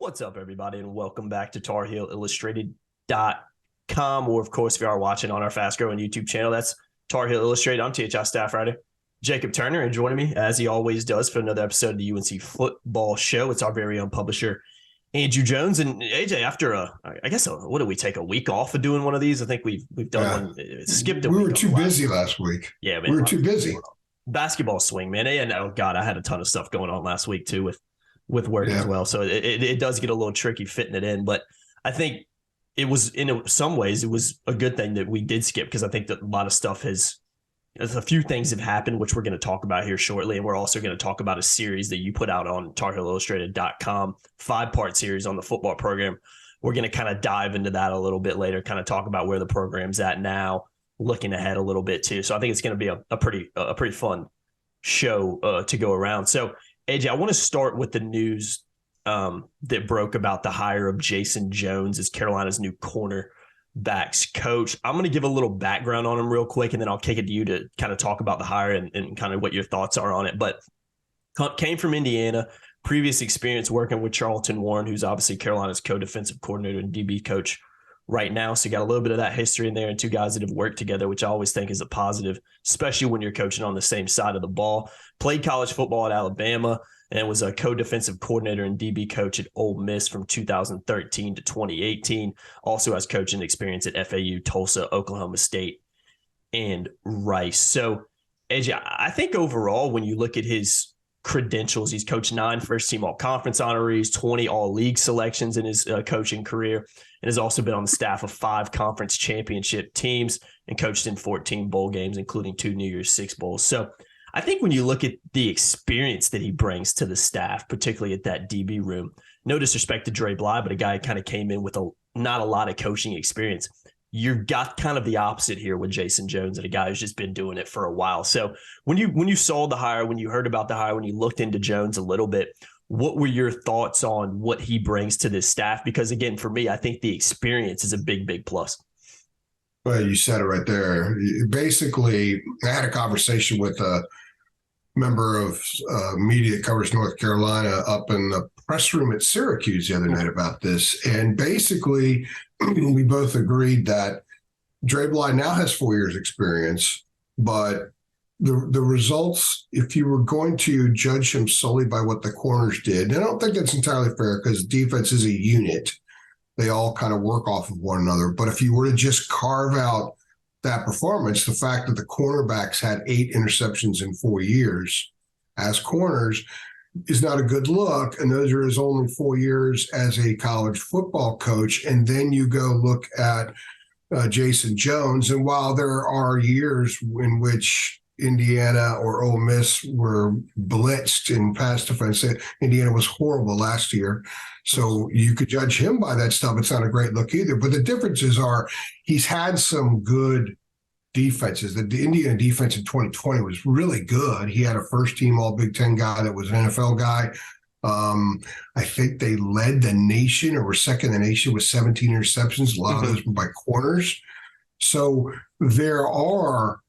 What's up, everybody, and welcome back to TarHeelIllustrated.com, or, of course, if you are watching on our fast-growing YouTube channel, that's Tar Heel Illustrated. I'm THI staff writer Jacob Turner, and joining me, as he always does, for another episode of the UNC Football Show, it's our very own publisher, Andrew Jones. And AJ, after what did we take, a week off of doing one of these? I think we've done one, skipped a week. We were too busy last week. Yeah, man, we were too busy. Basketball swing, man. And oh God, I had a ton of stuff going on last week too with work as well. So it does get a little tricky fitting it in, but I think it was, in some ways, it was a good thing that we did skip, because I think that a lot of stuff a few things have happened, which we're going to talk about here shortly. And we're also going to talk about a series that you put out on TarHeelIllustrated.com, 5-part series on the football program. We're going to kind of dive into that a little bit later, kind of talk about where the program's at now, looking ahead a little bit too. So I think it's going to be a pretty fun show to go around. So AJ, I want to start with the news that broke about the hire of Jason Jones as Carolina's new cornerbacks coach. I'm going to give a little background on him real quick, and then I'll kick it to you to kind of talk about the hire and kind of what your thoughts are on it. But came from Indiana, previous experience working with Charlton Warren, who's obviously Carolina's co-defensive coordinator and DB coach right now. So you got a little bit of that history in there, and two guys that have worked together, which I always think is a positive, especially when you're coaching on the same side of the ball. Played college football at Alabama and was a co-defensive coordinator and DB coach at Ole Miss from 2013 to 2018. Also has coaching experience at FAU, Tulsa, Oklahoma State, and Rice. So, AJ, I think overall, when you look at his credentials, he's coached 9 first-team all-conference honorees, 20 all-league selections in his coaching career, and has also been on the staff of 5 conference championship teams and coached in 14 bowl games, including 2 New Year's Six bowls. So I think when you look at the experience that he brings to the staff, particularly at that DB room, no disrespect to Dre Bly, but a guy who kind of came in with not a lot of coaching experience. You've got kind of the opposite here with Jason Jones, and a guy who's just been doing it for a while. So when you saw the hire, when you heard about the hire, when you looked into Jones a little bit, what were your thoughts on what he brings to this staff? Because, again, for me, I think the experience is a big, big plus. Well, you said it right there. Basically, I had a conversation with a member of media that covers North Carolina up in the press room at Syracuse the other night about this. And basically, we both agreed that Dre Bly now has 4 years experience, but the results, if you were going to judge him solely by what the corners did, and I don't think that's entirely fair, because defense is a unit. They all kind of work off of one another. But if you were to just carve out that performance, the fact that the cornerbacks had 8 interceptions in 4 years as corners is not a good look. And those are his only 4 years as a college football coach. And then you go look at Jason Jones. And while there are years in which Indiana or Ole Miss were blitzed in pass defense, Indiana was horrible last year. So you could judge him by that stuff. It's not a great look either. But the differences are he's had some good defenses. The Indiana defense in 2020 was really good. He had a first-team All-Big Ten guy that was an NFL guy. I think they led the nation, or were second in the nation, with 17 interceptions. A lot of those were by corners. So there are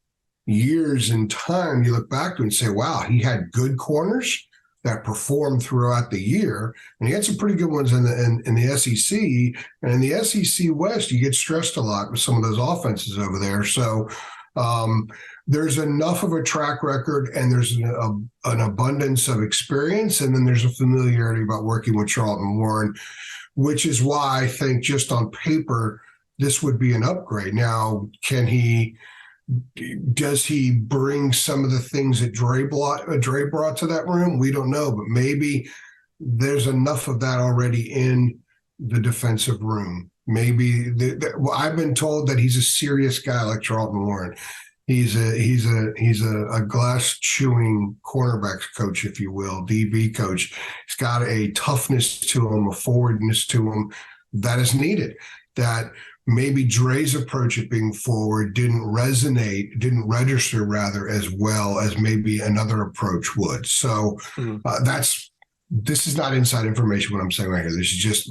years in time you look back to and say, wow, he had good corners that performed throughout the year, and he had some pretty good ones in the SEC. And in the SEC West, you get stressed a lot with some of those offenses over there. So there's enough of a track record, and there's an abundance of experience, and then there's a familiarity about working with Charlton Warren, which is why I think just on paper this would be an upgrade. Now, does he bring some of the things that Dre brought to that room? We don't know, but maybe there's enough of that already in the defensive room. Maybe I've been told that he's a serious guy like Charlton Warren. He's a glass chewing cornerbacks coach, if you will, DB coach. He's got a toughness to him, a forwardness to him that is needed. That maybe Dre's approach at being forward didn't register rather as well as maybe another approach would. So this is not inside information what I'm saying right here. This is just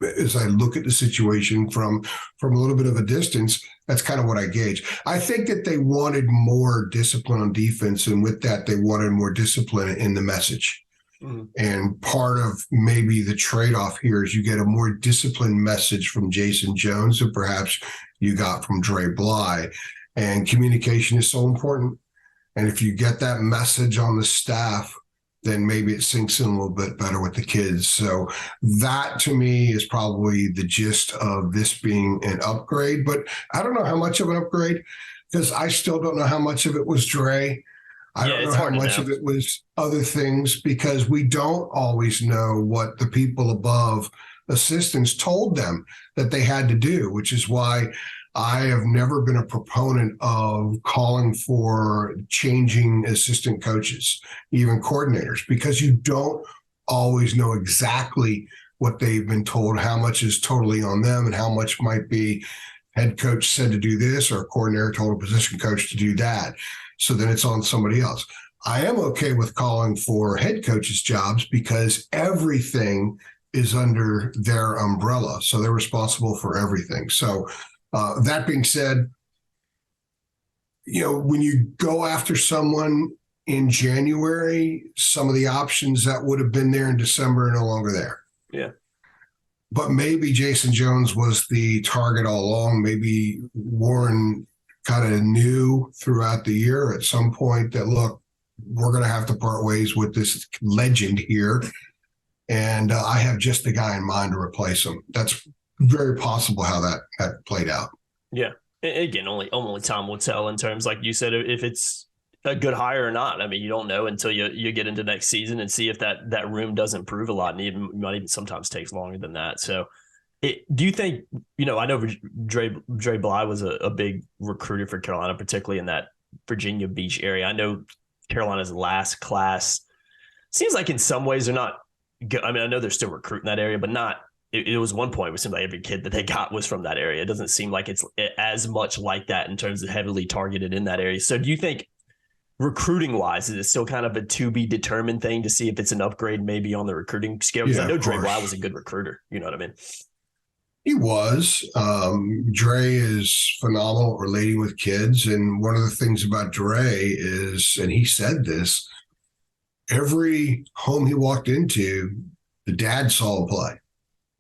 as I look at the situation from a little bit of a distance, that's kind of what I gauge. I think that they wanted more discipline on defense, and with that, they wanted more discipline in the message. Mm-hmm. And part of maybe the trade-off here is you get a more disciplined message from Jason Jones than perhaps you got from Dre Bly. And communication is so important. And if you get that message on the staff, then maybe it sinks in a little bit better with the kids. So that to me is probably the gist of this being an upgrade. But I don't know how much of an upgrade, because I still don't know how much of it was Dre. I don't know how much of it was other things, because we don't always know what the people above assistants told them that they had to do, which is why I have never been a proponent of calling for changing assistant coaches, even coordinators, because you don't always know exactly what they've been told, how much is totally on them and how much might be head coach said to do this or a coordinator told a position coach to do that. So then it's on somebody else. I am okay with calling for head coaches' jobs because everything is under their umbrella. So they're responsible for everything. So that being said, when you go after someone in January, some of the options that would have been there in December are no longer there. Yeah. But maybe Jason Jones was the target all along. Maybe Warren kind of knew throughout the year at some point that, look, we're going to have to part ways with this legend here. And I have just the guy in mind to replace him. That's very possible how that played out. Yeah. Again, only time will tell in terms, like you said, if it's a good hire or not. I mean, you don't know until you get into next season and see if that room does improve a lot, and might even sometimes takes longer than that. So do you think, I know Dre Bly was a big recruiter for Carolina, particularly in that Virginia Beach area. I know Carolina's last class seems like in some ways they're not good. I mean, I know they're still recruiting that area, but not. It was one point it seemed like every kid that they got was from that area. It doesn't seem like it's as much like that in terms of heavily targeted in that area. So do you think recruiting wise, is it still kind of a to be determined thing to see if it's an upgrade maybe on the recruiting scale? Because I know Dre Bly was a good recruiter. You know what I mean? He was. Dre is phenomenal at relating with kids. And one of the things about Dre is, and he said this, every home he walked into, the dad saw a play.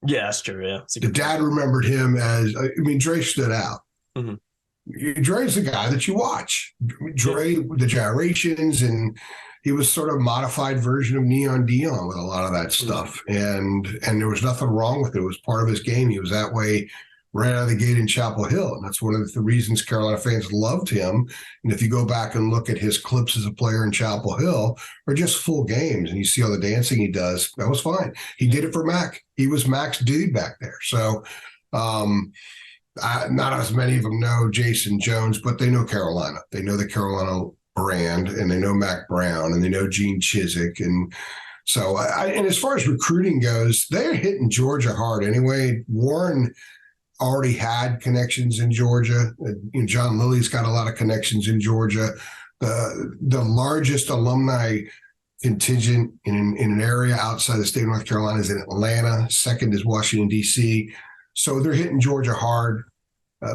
Yeah, that's true. Yeah. The dad remembered him as, Dre stood out. Mm-hmm. Dre's the guy that you watch. Dre, the gyrations, and he was sort of modified version of Neon Dion with a lot of that stuff. Mm-hmm. And there was nothing wrong with it. It was part of his game. He was that way right out of the gate in Chapel Hill. And that's one of the reasons Carolina fans loved him. And if you go back and look at his clips as a player in Chapel Hill, or just full games, and you see all the dancing he does, that was fine. He did it for Mac. He was Mac's dude back there. So not as many of them know Jason Jones, but they know Carolina. They know the Carolina brand, and they know Mac Brown, and they know Gene Chizik. And so, and as far as recruiting goes, they're hitting Georgia hard anyway. Warren already had connections in Georgia. John Lilly's got a lot of connections in Georgia. The largest alumni contingent in an area outside the state of North Carolina is in Atlanta. Second is Washington, D.C. So they're hitting Georgia hard.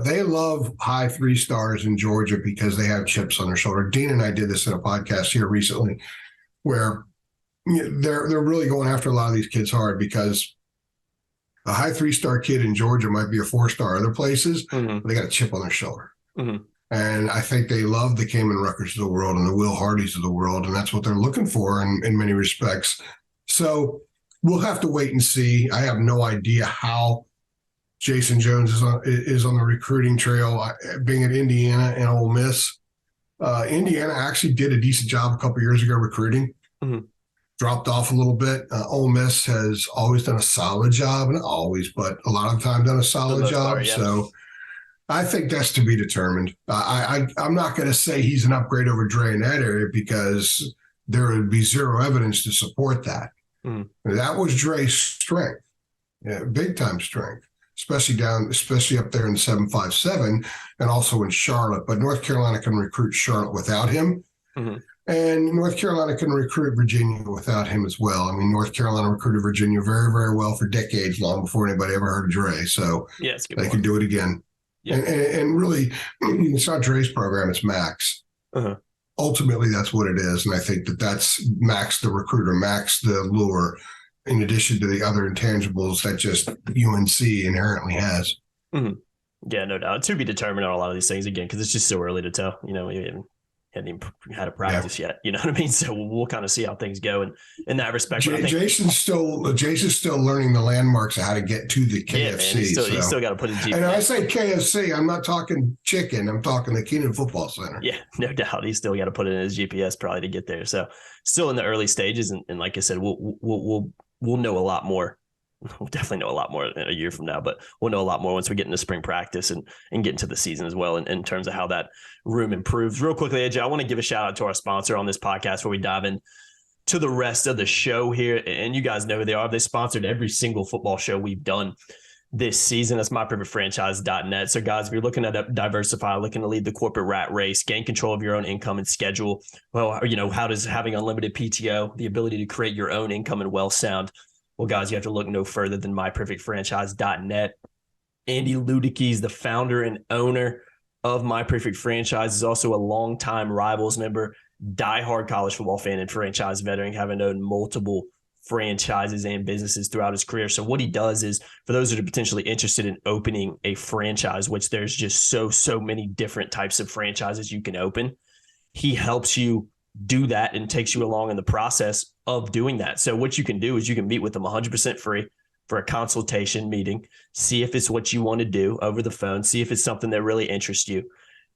They love high 3 stars in Georgia because they have chips on their shoulder. Dean and I did this in a podcast here recently where they're really going after a lot of these kids hard, because a high 3-star kid in Georgia might be a 4-star other places, but they got a chip on their shoulder. Mm-hmm. And I think they love the Kamen Ruckers of the world and the Will Hardys of the world, and that's what they're looking for in many respects. So we'll have to wait and see. I have no idea how Jason Jones is on the recruiting trail, being at Indiana and Ole Miss. Indiana actually did a decent job a couple of years ago recruiting. Mm-hmm. Dropped off a little bit. Ole Miss has always done a solid job, and always, but a lot of the time done a solid job. Yeah. So I think that's to be determined. I'm not going to say he's an upgrade over Dre in that area, because there would be zero evidence to support that. Mm. That was Dre's strength, big time strength, especially up there in the 757 and also in Charlotte. But North Carolina can recruit Charlotte without him. Mm-hmm. And North Carolina can recruit Virginia without him as well. I mean, North Carolina recruited Virginia very, very well for decades, long before anybody ever heard of Dre. So they can do it again. Yeah. And really, it's not Dre's program, it's Mac's. Uh-huh. ultimately that's what it is. And I think that's Max the recruiter, Max the lure, in addition to the other intangibles that just UNC inherently has. Mm-hmm. Yeah, no doubt. To be determined on a lot of these things again, because it's just so early to tell. We hadn't even had a practice yet. You know what I mean? So we'll kind of see how things go. And in that respect, Jason's still learning the landmarks of how to get to the KFC. Yeah, man, he's still got to put his GPS. And I say KFC, I'm not talking chicken. I'm talking the Keenan Football Center. Yeah, no doubt. He's still got to put it in his GPS probably to get there. So still in the early stages. And like I said, we'll know a lot more. We'll definitely know a lot more in a year from now, but we'll know a lot more once we get into spring practice and get into the season as well in terms of how that room improves. Real quickly, AJ, I want to give a shout out to our sponsor on this podcast before we dive in to the rest of the show here. And you guys know who they are. They sponsored every single football show we've done this season. That's myprivatefranchise.net. So guys, if you're looking to diversify, looking to lead the corporate rat race, gain control of your own income and schedule, well, how does having unlimited PTO, the ability to create your own income and wealth sound? Well, guys, you have to look no further than myprivatefranchise.net. Andy Ludicky is the founder and owner of My Perfect Franchise. Is also a longtime Rivals member, diehard college football fan, and franchise veteran, having owned multiple franchises and businesses throughout his career. So what he does is, for those that are potentially interested in opening a franchise, which there's just so many different types of franchises you can open, he helps you do that and takes you along in the process of doing that. So what you can do is you can meet with them 100% free for a consultation meeting, see if it's what you want to do over the phone, see if it's something that really interests you,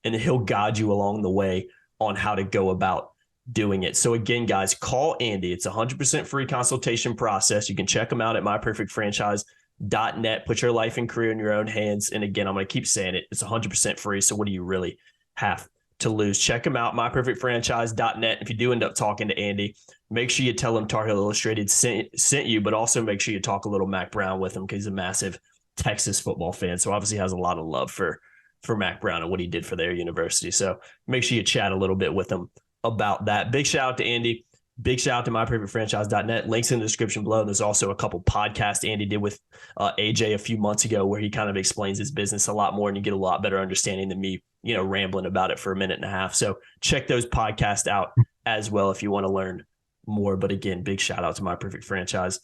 and he'll guide you along the way on how to go about doing it. So again, guys, call Andy. It's 100% free consultation process. You can check him out at myperfectfranchise.net. Put your life and career in your own hands. And again, I'm going to keep saying it. It's 100% free. So what do you really have to lose? Check him out, myperfectfranchise.net. If you do end up talking to Andy, make sure you tell him Tar Heel Illustrated sent you, but also make sure you talk a little Mac Brown with him, because he's a massive Texas football fan. So obviously has a lot of love for Mac Brown and what he did for their university. So make sure you chat a little bit with him about that. Big shout out to Andy. Big shout out to myperfectfranchise.net. Links in the description below. And there's also a couple podcasts Andy did with AJ a few months ago where he kind of explains his business a lot more, and you get a lot better understanding than me, rambling about it for a minute and a half. So check those podcasts out as well if you want to learn more. But again, big shout out to My Perfect Franchise.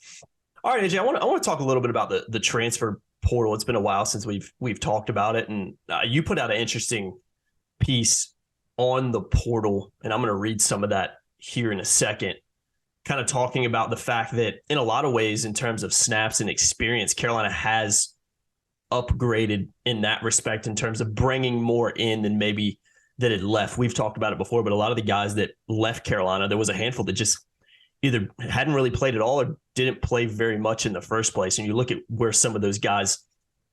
All right, AJ, I want to talk a little bit about the transfer portal. It's been a while since we've talked about it, and you put out an interesting piece on the portal, and I'm going to read some of that here in a second, kind of talking about the fact that in a lot of ways, in terms of snaps and experience, Carolina has upgraded in that respect in terms of bringing more in than maybe that had left. We've talked about it before, but a lot of the guys that left Carolina, there was a handful that just either hadn't really played at all or didn't play very much in the first place. And you look at where some of those guys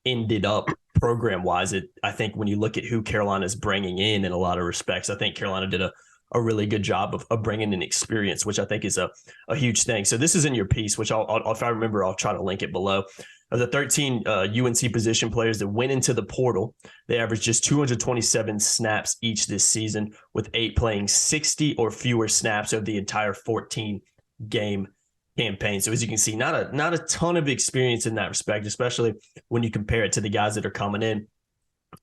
ended up program-wise, I think when you look at who Carolina is bringing in a lot of respects, I think Carolina did a really good job of bringing in experience, which I think is a huge thing. So this is in your piece, which I'll if I remember, I'll try to link it below. Of the 13 UNC position players that went into the portal, they averaged just 227 snaps each this season, with 8 playing 60 or fewer snaps over the entire 14-game campaign. So as you can see, not a ton of experience in that respect, especially when you compare it to the guys that are coming in.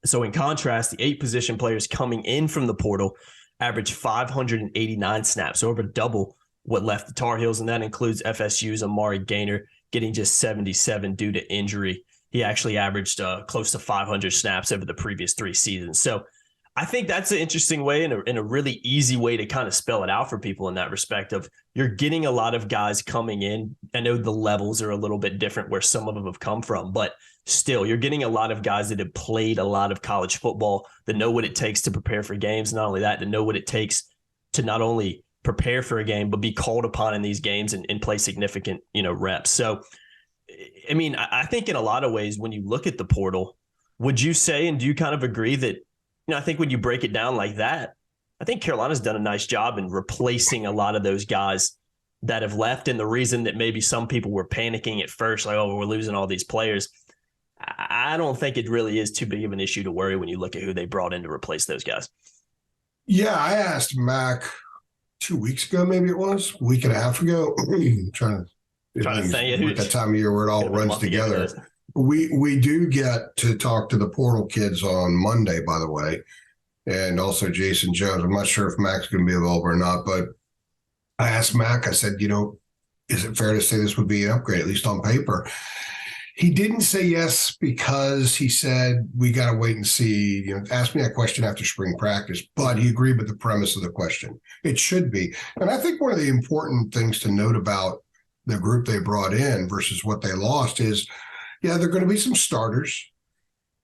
So in contrast, the 8 position players coming in from the portal averaged 589 snaps, so over double what left the Tar Heels, and that includes FSU's Amari Gaynor getting just 77 due to injury. He actually averaged close to 500 snaps over the previous 3 seasons. So I think that's an interesting way and a really easy way to kind of spell it out for people in that respect of you're getting a lot of guys coming in. I know the levels are a little bit different where some of them have come from, but still you're getting a lot of guys that have played a lot of college football, that know what it takes to prepare for games. Not only that, to know what it takes to not only prepare for a game, but be called upon in these games and play significant, reps. So, I mean, I think in a lot of ways, when you look at the portal, would you say, and do you kind of agree that, I think when you break it down like that, I think Carolina's done a nice job in replacing a lot of those guys that have left. And the reason that maybe some people were panicking at first, like, oh, we're losing all these players, I don't think it really is too big of an issue to worry when you look at who they brought in to replace those guys. Yeah, I asked Mac 2 weeks ago, maybe it was, a week and a half ago. trying to think that time of year where it all runs together. We do get to talk to the portal kids on Monday, by the way. and also Jason Jones. I'm not sure if Mac's going to be available or not, but I asked Mac, I said, is it fair to say this would be an upgrade, at least on paper? He didn't say yes because he said, we got to wait and see, ask me that question after spring practice, but he agreed with the premise of the question. It should be. And I think one of the important things to note about the group they brought in versus what they lost is, there are going to be some starters.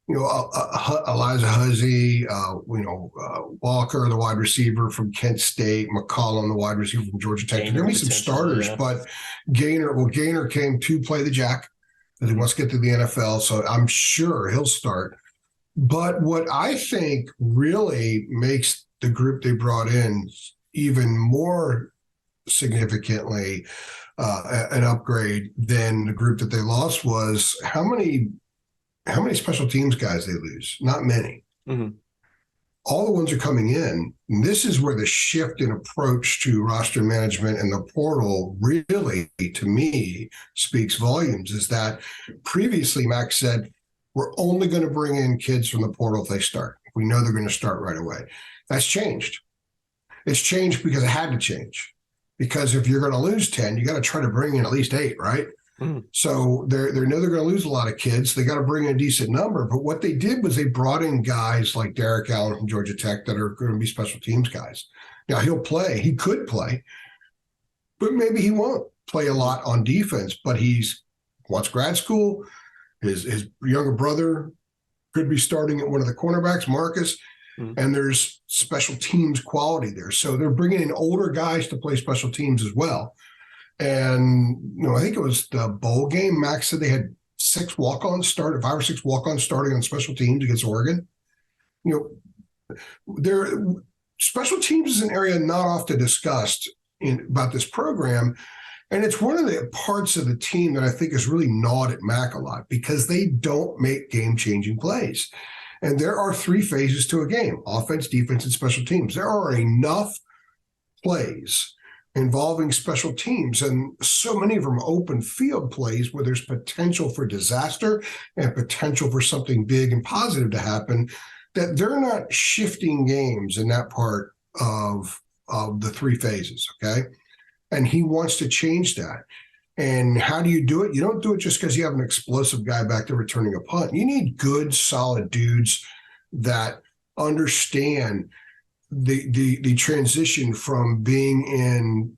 Elijah Huzzy, Walker, the wide receiver from Kent State, McCollum, the wide receiver from Georgia Tech. There are going to be some starters, but Gaynor came to play the jack because he wants to get to the NFL, so I'm sure he'll start. But what I think really makes the group they brought in even more significantly an upgrade than the group that they lost was how many special teams guys they lose? Not many. Mm-hmm. All the ones are coming in. And this is where the shift in approach to roster management and the portal really, to me, speaks volumes, is that previously Max said, we're only going to bring in kids from the portal if they start. We know they're going to start right away. That's changed. It's changed because it had to change. Because if you're going to lose 10, you got to try to bring in at least 8, right? So they know they're going to lose a lot of kids. They got to bring in a decent number. But what they did was they brought in guys like Derek Allen from Georgia Tech that are going to be special teams guys. Now, he'll play. He could play. But maybe he won't play a lot on defense. But he's wants grad school. His younger brother could be starting at one of the cornerbacks, Marcus. And there's special teams quality there. So they're bringing in older guys to play special teams as well. And, I think it was the bowl game. Max said they had 5 or 6 walk-ons starting on special teams against Oregon. Special teams is an area not often discussed about this program. And it's one of the parts of the team that I think is really gnawed at Mac a lot because they don't make game-changing plays. And there are 3 phases to a game: offense, defense, and special teams. There are enough plays involving special teams, and so many of them open field plays where there's potential for disaster and potential for something big and positive to happen, that they're not shifting games in that part of the 3 phases, okay? And he wants to change that. And how do you do it? You don't do it just because you have an explosive guy back there returning a punt. You need good, solid dudes that understand the transition from being in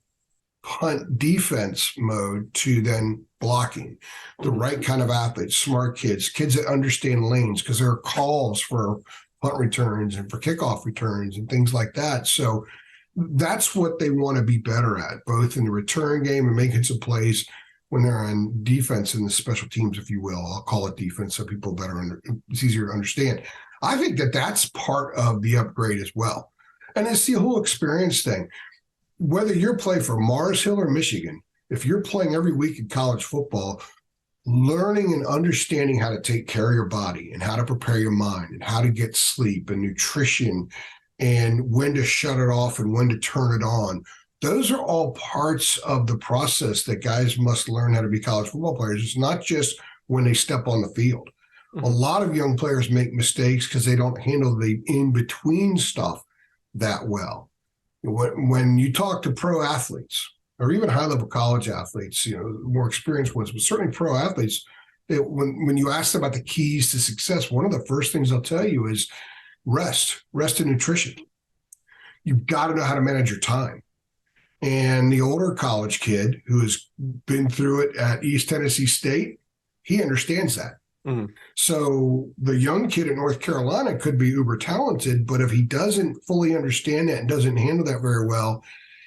punt defense mode to then blocking. The right kind of athletes, smart kids that understand lanes, because there are calls for punt returns and for kickoff returns and things like that. So that's what they want to be better at, both in the return game and making some plays when they're on defense in the special teams, if you will. I'll call it defense so people it's easier to understand. I think that's part of the upgrade as well. And it's the whole experience thing. Whether you're playing for Mars Hill or Michigan, if you're playing every week in college football, learning and understanding how to take care of your body and how to prepare your mind and how to get sleep and nutrition and when to shut it off and when to turn it on, those are all parts of the process that guys must learn how to be college football players. It's not just when they step on the field. Mm-hmm. A lot of young players make mistakes because they don't handle the in-between stuff that well. When you talk to pro athletes or even high-level college athletes, more experienced ones, but certainly pro athletes, when you ask them about the keys to success, one of the first things they'll tell you is rest and nutrition. You've got to know how to manage your time. And the older college kid who has been through it at East Tennessee State, he understands that. Mm-hmm. So the young kid at North Carolina could be uber talented, but if he doesn't fully understand that and doesn't handle that very well,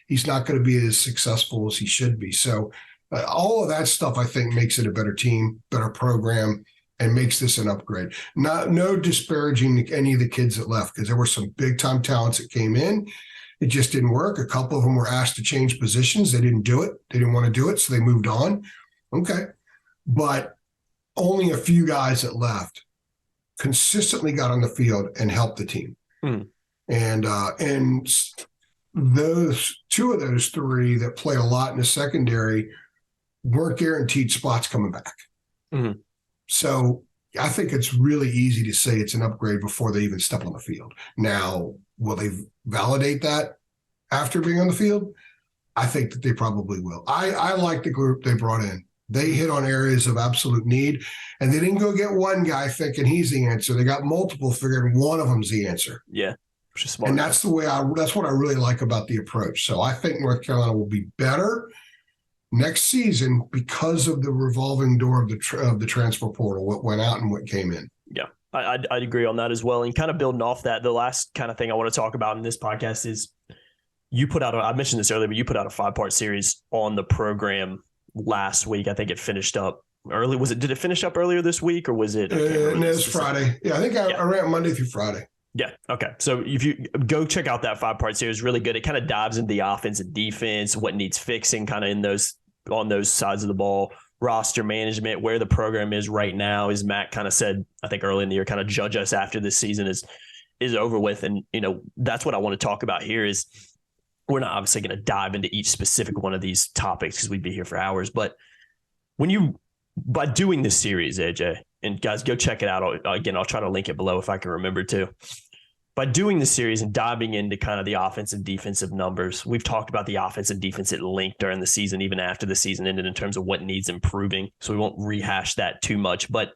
he's not going to be as successful as he should be. So all of that stuff, I think, makes it a better team, better program, and makes this an upgrade. No disparaging any of the kids that left, because there were some big-time talents that came in. It just didn't work. A couple of them were asked to change positions. They didn't do it. They didn't want to do it, so they moved on. Okay. But only a few guys that left consistently got on the field and helped the team. Mm. And those 2 of those 3 that played a lot in the secondary weren't guaranteed spots coming back. Mm-hmm. So I think it's really easy to say it's an upgrade before they even step on the field. Now, will they validate that after being on the field? I think that they probably will. I like the group they brought in. They hit on areas of absolute need, and they didn't go get one guy thinking he's the answer. They got multiple figuring one of them's the answer. Yeah, which is smart. And that's that's what I really like about the approach. So I think North Carolina will be better next season because of the revolving door of the transfer portal, what went out and what came in. Yeah, I'd agree on that as well. And kind of building off that, the last kind of thing I want to talk about in this podcast is you put out, I mentioned this earlier, but you put out a 5-part series on the program last week. I think it finished up early. Did it finish up earlier this week or was it? It was Friday. Yeah, I think I ran Monday through Friday. Yeah. Okay. So if you go check out that 5-part series, really good. It kind of dives into the offense and defense, what needs fixing kind of on those sides of the ball, roster management, where the program is right now. As Matt kind of said, I think early in the year, kind of judge us after this season is over with. And, that's what I want to talk about here is we're not obviously going to dive into each specific one of these topics because we'd be here for hours. But by doing this series, AJ, and guys, go check it out. Again, I'll try to link it below if I can remember to. By doing the series and diving into kind of the offensive defensive numbers, we've talked about the offensive defense at length during the season, even after the season ended in terms of what needs improving. So we won't rehash that too much. But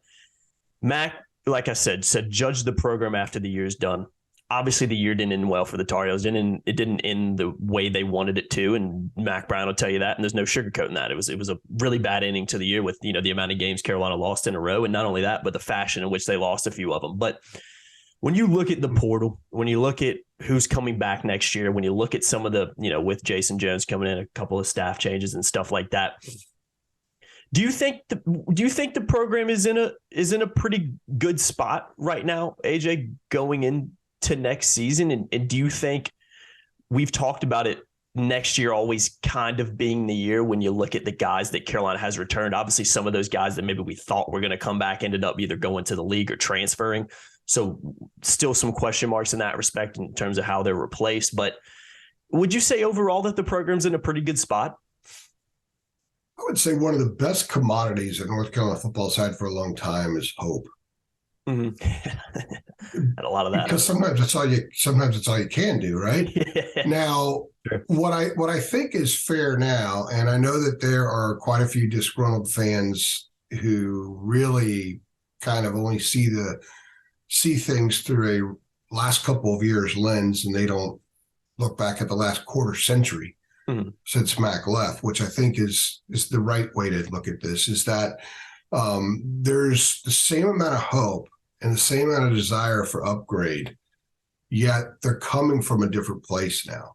Mac, like I said, judge the program after the year's done. Obviously, the year didn't end well for the Tar Heels. It didn't end the way they wanted it to, and Mac Brown will tell you that. And there's no sugarcoating that. It was a really bad ending to the year with the amount of games Carolina lost in a row, and not only that, but the fashion in which they lost a few of them. But when you look at the portal, when you look at who's coming back next year, when you look at some of the with Jason Jones coming in, a couple of staff changes and stuff like that, do you think the program is in a pretty good spot right now, AJ, going into next season? And do you think we've talked about it next year always kind of being the year when you look at the guys that Carolina has returned? Obviously, some of those guys that maybe we thought were going to come back ended up either going to the league or transferring. So still some question marks in that respect in terms of how they're replaced. But would you say overall that the program's in a pretty good spot? I would say one of the best commodities that North Carolina football's had for a long time is hope. Mm-hmm. Had a lot of that. Because sometimes that's all you can do, right? Yeah. Now, sure. What I think is fair now, and I know that there are quite a few disgruntled fans who really kind of only see things through a last couple of years lens, and they don't look back at the last quarter century since Mac left, which I think is the right way to look at this, is that there's the same amount of hope and the same amount of desire for upgrade, yet they're coming from a different place now.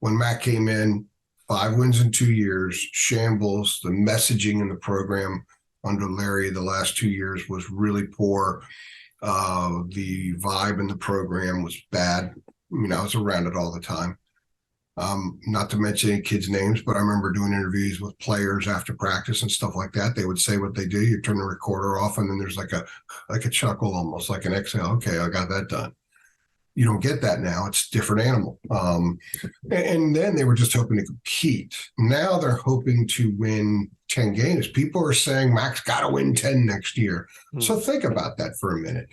When Mac came in, 5 wins in 2 years, shambles. The messaging in the program under Larry the last 2 years was really poor. The vibe in the program was bad. I was around it all the time. Not to mention any kids' names, but I remember doing interviews with players after practice and stuff like that. They would say what they do. You turn the recorder off, and then there's like a chuckle, almost like an exhale. Okay, I got that done. You don't get that now. It's a different animal. And then they were just hoping to compete. Now they're hoping to win 10 games. People are saying Mac's got to win 10 next year. So think about that for a minute.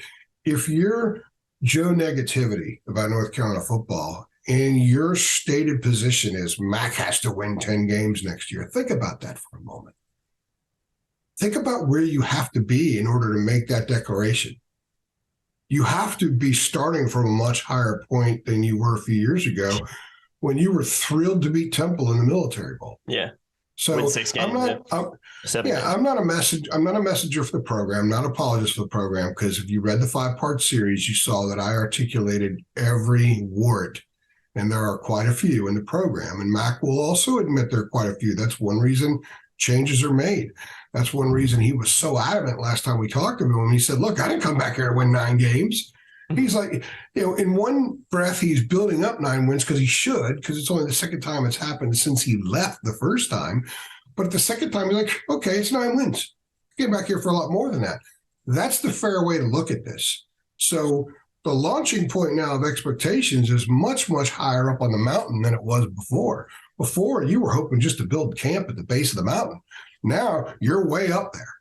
If you're Joe Negativity about North Carolina football, and your stated position is Mac has to win 10 games next year, think about that for a moment. Think about where you have to be in order to make that declaration. You have to be starting from a much higher point than you were a few years ago when you were thrilled to beat Temple in the Military Bowl. Yeah. So win 6 games, I'm not a messenger for the program, not an apologist for the program, because if you read the 5-part series, you saw that I articulated every word. And there are quite a few in the program. And Mac will also admit there are quite a few. That's one reason changes are made. That's one reason he was so adamant last time we talked to him. He said, look, I didn't come back here to win 9 games. He's like, in one breath, he's building up 9 wins because he should, because it's only the second time it's happened since he left the first time. But at the second time, he's like, okay, it's 9 wins. Get back here for a lot more than that. That's the fair way to look at this. So the launching point now of expectations is much, much higher up on the mountain than it was before. Before, you were hoping just to build camp at the base of the mountain. Now you're way up there.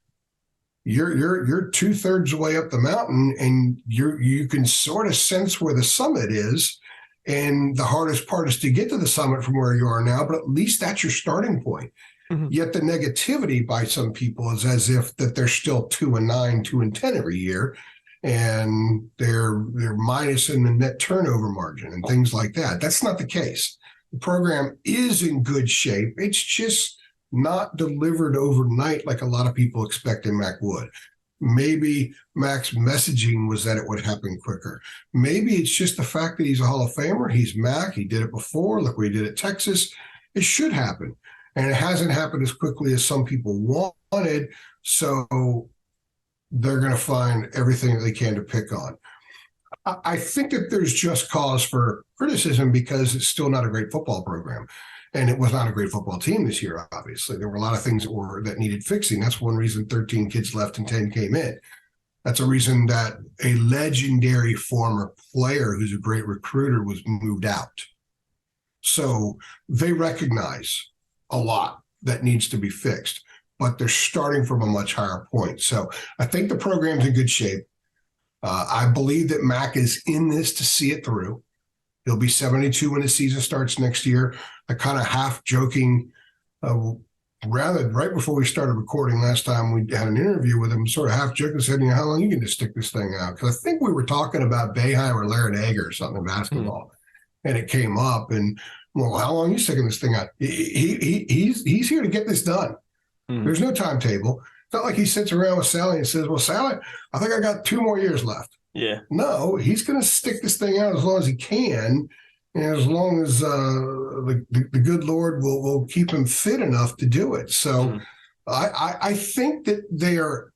you're 2/3 the way up the mountain, and you can sort of sense where the summit is. And the hardest part is to get to the summit from where you are now, but at least that's your starting point. Mm-hmm. Yet the negativity by some people is as if that they're still 2-9, 2-10 every year, and they're minus in the net turnover margin and things like that. That's not the case. The program is in good shape. It's just not delivered overnight like a lot of people expected Mac would. Maybe Mac's messaging was that it would happen quicker. Maybe it's just the fact that he's a Hall of Famer. He's Mac. He did it before. Look what he did at Texas. It should happen. And it hasn't happened as quickly as some people wanted. So they're going to find everything that they can to pick on. I think that there's just cause for criticism because it's still not a great football program. And it was not a great football team this year, obviously. There were a lot of things that needed fixing. That's one reason 13 kids left and 10 came in. That's a reason that a legendary former player who's a great recruiter was moved out. So they recognize a lot that needs to be fixed, but they're starting from a much higher point. So I think the program's in good shape. I believe that Mac is in this to see it through. He'll be 72 when the season starts next year. I kind of half joking, right before we started recording last time, we had an interview with him, sort of half joking, said, how long are you going to stick this thing out? Because I think we were talking about Boeheim or Larinaga or something in basketball, and it came up. And, well, how long are you sticking this thing out? He's here to get this done. There's no timetable. It's not like he sits around with Sally and says, well, Sally, I think I got 2 more years left. Yeah. No, he's going to stick this thing out as long as he can, and as long as the good Lord will keep him fit enough to do it. So I think that they are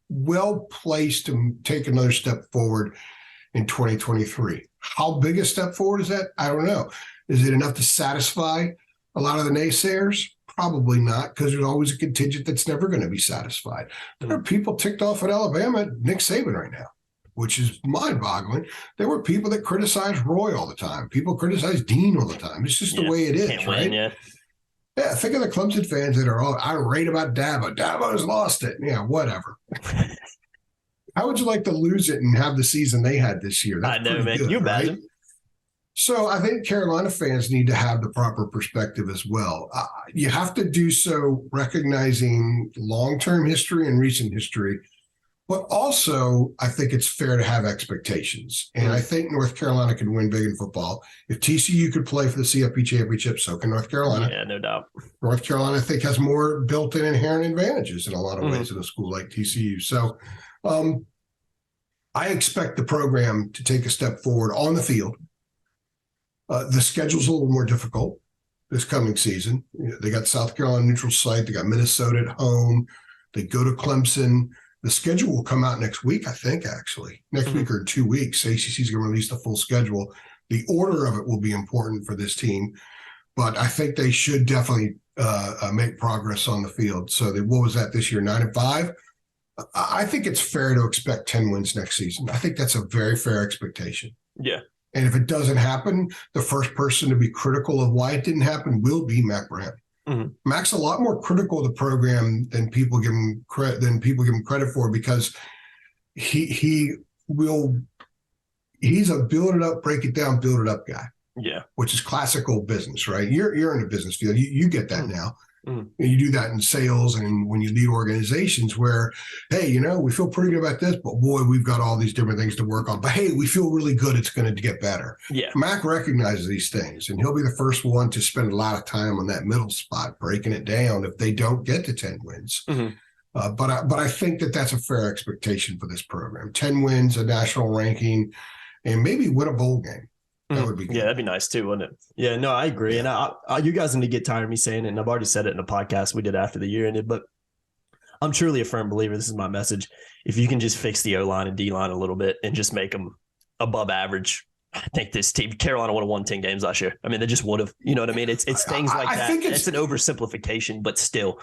well placed to take another step forward in 2023. How big a step forward is that? I don't know. Is it enough to satisfy a lot of the naysayers? Probably not, because there's always a contingent that's never going to be satisfied. There are people ticked off at Alabama at Nick Saban right now, which is mind-boggling. There were people that criticized Roy all the time. People criticize Dean all the time. It's just the way it is, right? Yeah, think of the Clemson fans that are all irate about Dabo. Dabo's lost it. Yeah, whatever. How would you like to lose it and have the season they had this year? That's I know, man. Good, you imagine. Right? So I think Carolina fans need to have the proper perspective as well. You have to do so recognizing long-term history and recent history. But also, I think it's fair to have expectations. And I think North Carolina can win big in football. If TCU could play for the CFP championship, so can North Carolina. Yeah, no doubt. North Carolina, I think, has more built-in inherent advantages in a lot of ways in a school like TCU. So I expect the program to take a step forward on the field. The schedule's a little more difficult this coming season. They got South Carolina neutral site. They got Minnesota at home. They go to Clemson. The schedule will come out next week, I think, actually. Next week or 2 weeks. ACC is going to release the full schedule. The order of it will be important for this team, but I think they should definitely make progress on the field. So what was that this year, 9-5? I think it's fair to expect 10 wins next season. I think that's a very fair expectation. Yeah. And if it doesn't happen, the first person to be critical of why it didn't happen will be Mac Brown. Mac's a lot more critical of the program than people give him credit for, because he's a build it up, break it down, build it up guy. Yeah, which is classical business, right? You're in the business field. You get that now. And you do that in sales and when you lead organizations where, hey, we feel pretty good about this, but boy, we've got all these different things to work on. But hey, we feel really good. It's going to get better. Yeah. Mac recognizes these things, and he'll be the first one to spend a lot of time on that middle spot, breaking it down if they don't get to 10 wins. But I think that that's a fair expectation for this program. 10 wins, a national ranking, and maybe win a bowl game. That would be good. Yeah, that'd be nice too, wouldn't it? Yeah, no, I agree. And you guys need to get tired of me saying it, and I've already said it in a podcast we did after the year ended, but I'm truly a firm believer. This is my message. If you can just fix the O-line and D-line a little bit and just make them above average, I think this team, Carolina would have won 10 games last year. I mean, they just would have. You know what I mean? It's things like that. It's an oversimplification, but still,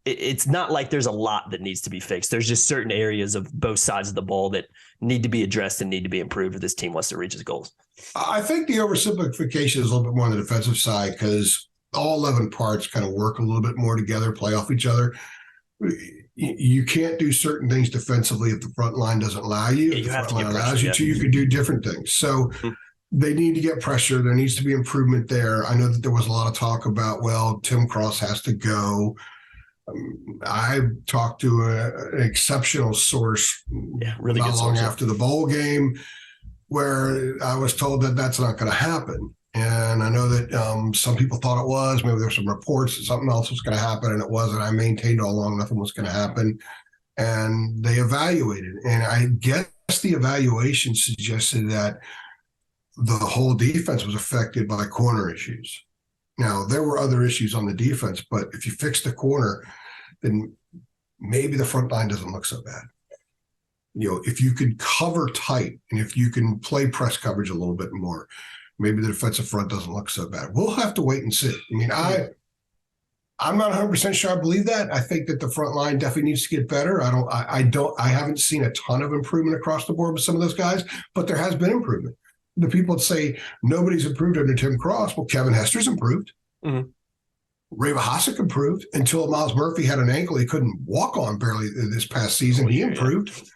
it's not like there's a lot that needs to be fixed. There's just certain areas of both sides of the ball that need to be addressed and need to be improved if this team wants to reach its goals. I think the oversimplification is a little bit more on the defensive side because all 11 parts kind of work a little bit more together, play off each other. you can't do certain things defensively if the front line doesn't allow you. Yeah, if you the have front to get line pressure, allows you to, you can do different things. So they need to get pressure. There needs to be improvement there. I know that there was a lot of talk about, well, Tim Cross has to go. I talked to an exceptional source really not good long source, after the bowl game, where I was told that that's not going to happen. And I know that some people thought it was. Maybe there were some reports that something else was going to happen, and it wasn't. I maintained all along nothing was going to happen. And they evaluated. And I guess the evaluation suggested that the whole defense was affected by corner issues. Now, there were other issues on the defense, but if you fix the corner, then maybe the front line doesn't look so bad. If you can cover tight and if you can play press coverage a little bit more, maybe the defensive front doesn't look so bad. We'll have to wait and see. I mean, I'm not 100% sure I believe that. I think that the front line definitely needs to get better. I haven't seen a ton of improvement across the board with some of those guys, but there has been improvement. The people that say nobody's improved under Tim Cross, well, Kevin Hester's improved. Mm-hmm. Ray Vahasek improved until Miles Murphy had an ankle he couldn't walk on barely this past season. He improved.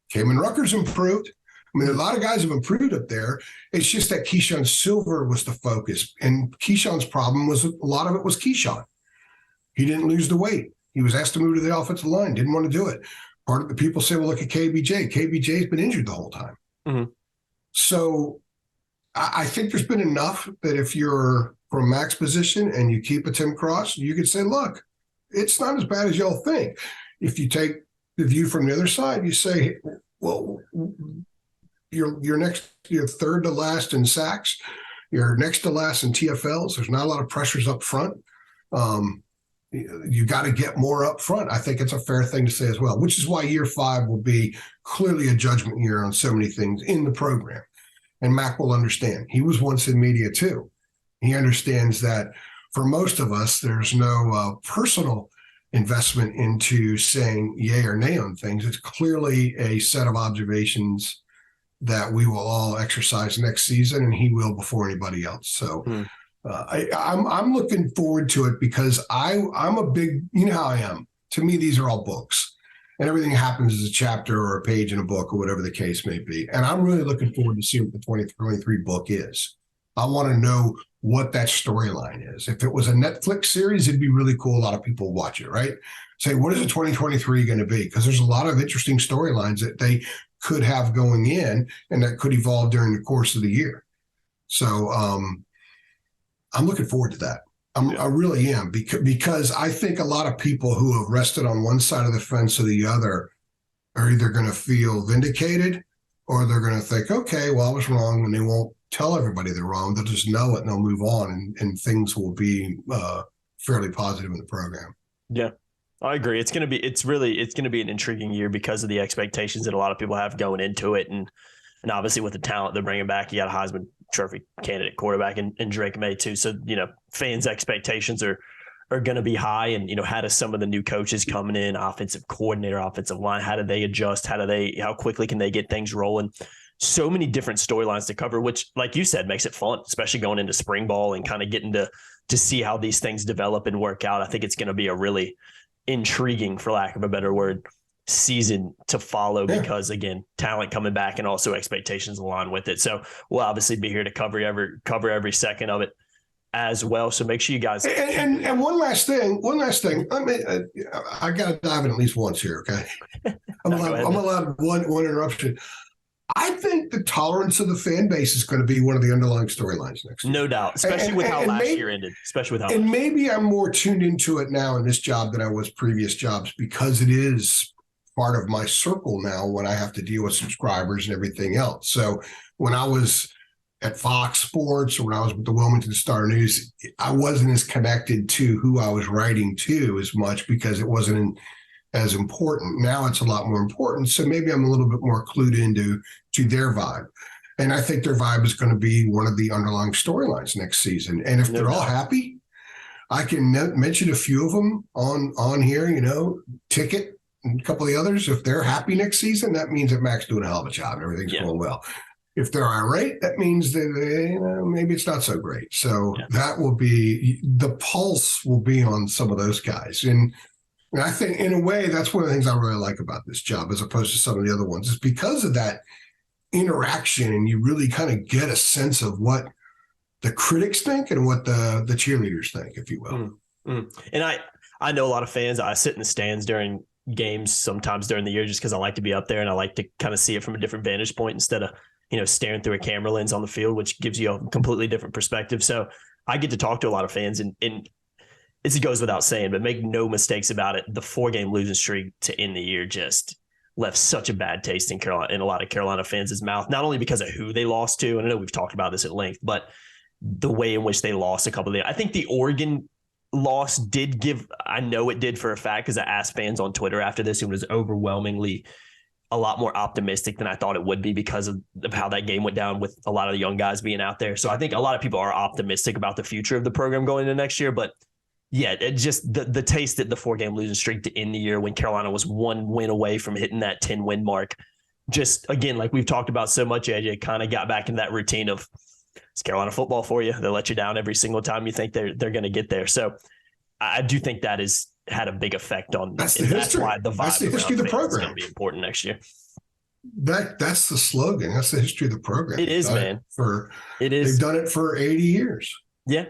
Cayman Rucker's improved. I mean, a lot of guys have improved up there. It's just that Keyshawn Silver was the focus. And Keyshawn's problem was a lot of it was Keyshawn. He didn't lose the weight. He was asked to move to the offensive line, didn't want to do it. Part of the people say, well, look at KBJ. KBJ's been injured the whole time. Mm-hmm. So I think there's been enough that if you're from Mac's position and you keep a Tim Cross, you could say, look, it's not as bad as y'all think. If you take the view from the other side, you say, well, you're third to last in sacks. You're next to last in TFLs. There's not a lot of pressures up front. You got to get more up front. I think it's a fair thing to say as well, which is why year 5 will be clearly a judgment year on so many things in the program. And Mac will understand. He was once in media too. He understands that for most of us, there's no personal investment into saying yay or nay on things. It's clearly a set of observations that we will all exercise next season, and he will before anybody else. So I'm looking forward to it because I'm a big, you know how I am. To me, these are all books, and everything happens as a chapter or a page in a book or whatever the case may be. And I'm really looking forward to seeing what the 2023 book is. I want to know what that storyline is. If it was a Netflix series, it'd be really cool. A lot of people watch it, right? Say, what is the 2023 going to be? Because there's a lot of interesting storylines that they could have going in and that could evolve during the course of the year. So I'm looking forward to that. I really am because I think a lot of people who have rested on one side of the fence or the other are either going to feel vindicated or they're going to think, okay, well, I was wrong, and they won't tell everybody they're wrong. They'll just know it and they'll move on, and things will be fairly positive in the program. Yeah, I agree. It's going to be an intriguing year because of the expectations that a lot of people have going into it. And obviously with the talent they're bringing back, you got a Heisman Trophy candidate quarterback and Drake May too. So, fans' expectations are going to be high. And, how does some of the new coaches coming in, offensive coordinator, offensive line, how do they adjust? How quickly can they get things rolling? So many different storylines to cover, which, like you said, makes it fun, especially going into spring ball and kind of getting to see how these things develop and work out. I think it's going to be a really intriguing, for lack of a better word, season to follow because, again, talent coming back and also expectations along with it. So we'll obviously be here to cover every second of it as well. So make sure you guys. And one last thing. I mean, I got to dive in at least once here. Okay. I'm allowed one interruption. I think the tolerance of the fan base is going to be one of the underlying storylines next year. No doubt, especially with how last year ended. And maybe I'm more tuned into it now in this job than I was previous jobs because it is part of my circle now when I have to deal with subscribers and everything else. So when I was at Fox Sports or when I was with the Wilmington Star News, I wasn't as connected to who I was writing to as much because it wasn't as important. Now it's a lot more important. So maybe I'm a little bit more clued into their vibe. And I think their vibe is going to be one of the underlying storylines next season. And if they're all happy, I can mention a few of them on here, Ticket and a couple of the others. If they're happy next season, that means that Mac's doing a hell of a job and everything's going well. If they're irate, that means that maybe it's not so great. So that will be, the pulse will be on some of those guys. And And I think in a way, that's one of the things I really like about this job, as opposed to some of the other ones, is because of that interaction, and you really kind of get a sense of what the critics think and what the cheerleaders think, if you will. Mm-hmm. And I know a lot of fans. I sit in the stands during games sometimes during the year just because I like to be up there and I like to kind of see it from a different vantage point instead of, staring through a camera lens on the field, which gives you a completely different perspective. So I get to talk to a lot of fans, and it goes without saying, but make no mistakes about it. The 4-game losing streak to end the year just left such a bad taste in a lot of Carolina fans' mouth, not only because of who they lost to, and I know we've talked about this at length, but the way in which they lost a couple of days. I think the Oregon loss did give, I know it did for a fact, because I asked fans on Twitter after this, it was overwhelmingly a lot more optimistic than I thought it would be because of how that game went down with a lot of the young guys being out there. So I think a lot of people are optimistic about the future of the program going into next year. But yeah, it just the taste at the 4-game losing streak to end the year when Carolina was 1 win away from hitting that 10-win mark. Just, again, like we've talked about so much, AJ, kind of got back in that routine of it's Carolina football for you. They'll let you down every single time you think they're going to get there. So I do think that has had a big effect on. That's the history. That's why the vibe. That's the history of the program. Is going to be important next year. That's the slogan. That's the history of the program. It is, man. They've done it for 80 years. Yeah.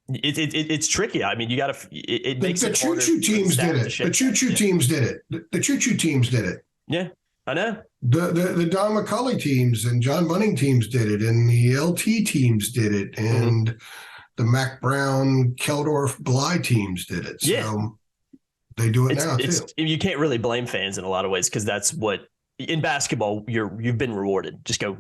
It's tricky. I mean, you got to. It makes the choo-choo teams did it. The choo-choo teams did it. The choo-choo teams did it. Yeah, I know. The Don McCulley teams and John Bunning teams did it, and the LT teams did it, and the Mac Brown, Keldorf, Bly teams did it. So they do it now too. You can't really blame fans in a lot of ways because that's what in basketball you've been rewarded. Just go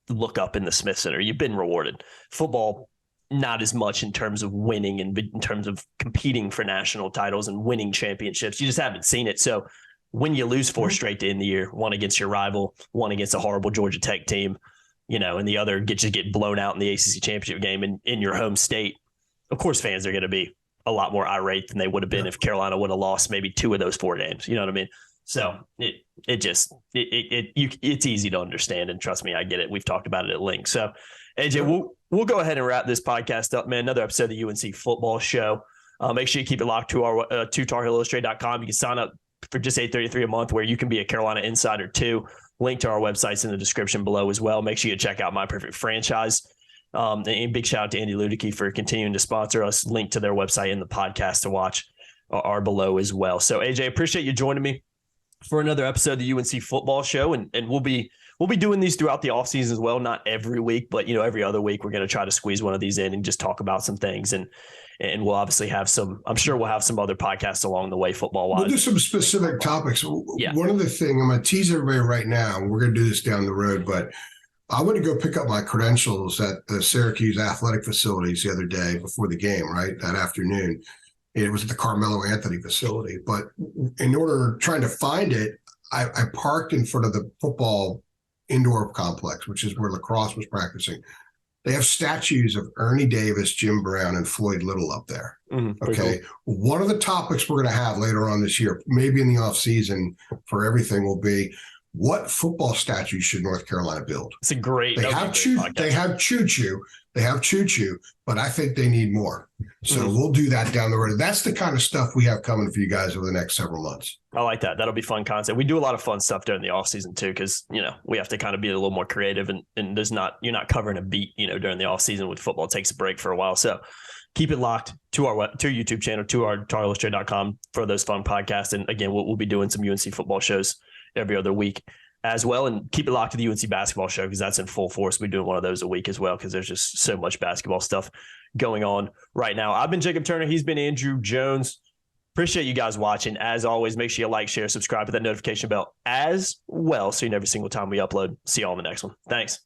look up in the Smith Center. You've been rewarded. Football, not as much in terms of winning and in terms of competing for national titles and winning championships. You just haven't seen it. So when you lose 4 straight to end the year, one against your rival, one against a horrible Georgia Tech team, and the other get blown out in the ACC championship game in your home state, of course fans are going to be a lot more irate than they would have been if Carolina would have lost maybe 2 of those 4 games. You know what I mean? So it's easy to understand, and trust me, I get it. We've talked about it at length. So AJ, we'll go ahead and wrap this podcast up, man. Another episode of the UNC Football Show. Make sure you keep it locked to our to TarHeelIllustrated.com. You can sign up for just $8.33 a month, where you can be a Carolina insider too. Link to our websites in the description below as well. Make sure you check out My Perfect Franchise. And big shout out to Andy Ludicky for continuing to sponsor us. Link to their website in the podcast to watch are below as well. So AJ, appreciate you joining me for another episode of the UNC Football Show, and we'll be doing these throughout the offseason as well. Not every week, but every other week we're going to try to squeeze one of these in and just talk about some things. And we'll obviously have I'm sure we'll have some other podcasts along the way, football wise. We'll do some specific topics. Yeah. One of the things I'm going to tease everybody right now, we're going to do this down the road, but I went to go pick up my credentials at the Syracuse athletic facilities the other day before the game, right? That afternoon. It was at the Carmelo Anthony facility. But in order trying to find it, I parked in front of the football indoor complex, which is where lacrosse was practicing. They have statues of Ernie Davis, Jim Brown, and Floyd Little up there. Okay. Cool. One of the topics we're going to have later on this year, maybe in the off season for everything, will be what football statues should North Carolina build? It's a great. They have choo-choo, but I think they need more. So we'll do that down the road. That's the kind of stuff we have coming for you guys over the next several months. I like that. That'll be fun content. We do a lot of fun stuff during the off season too, because we have to kind of be a little more creative, and you're not covering a beat during the off season with football. It takes a break for a while, so keep it locked to our YouTube channel, to our TarHeelIllustrated.com for those fun podcasts. And again, we'll be doing some UNC football shows every other week as well, and keep it locked to the UNC basketball show because that's in full force. We're doing one of those a week as well because there's just so much basketball stuff going on right now. I've been Jacob Turner. He's been Andrew Jones. Appreciate you guys watching. As always, make sure you like, share, subscribe, hit that notification bell as well so you know every single time we upload. See you all in the next one. Thanks.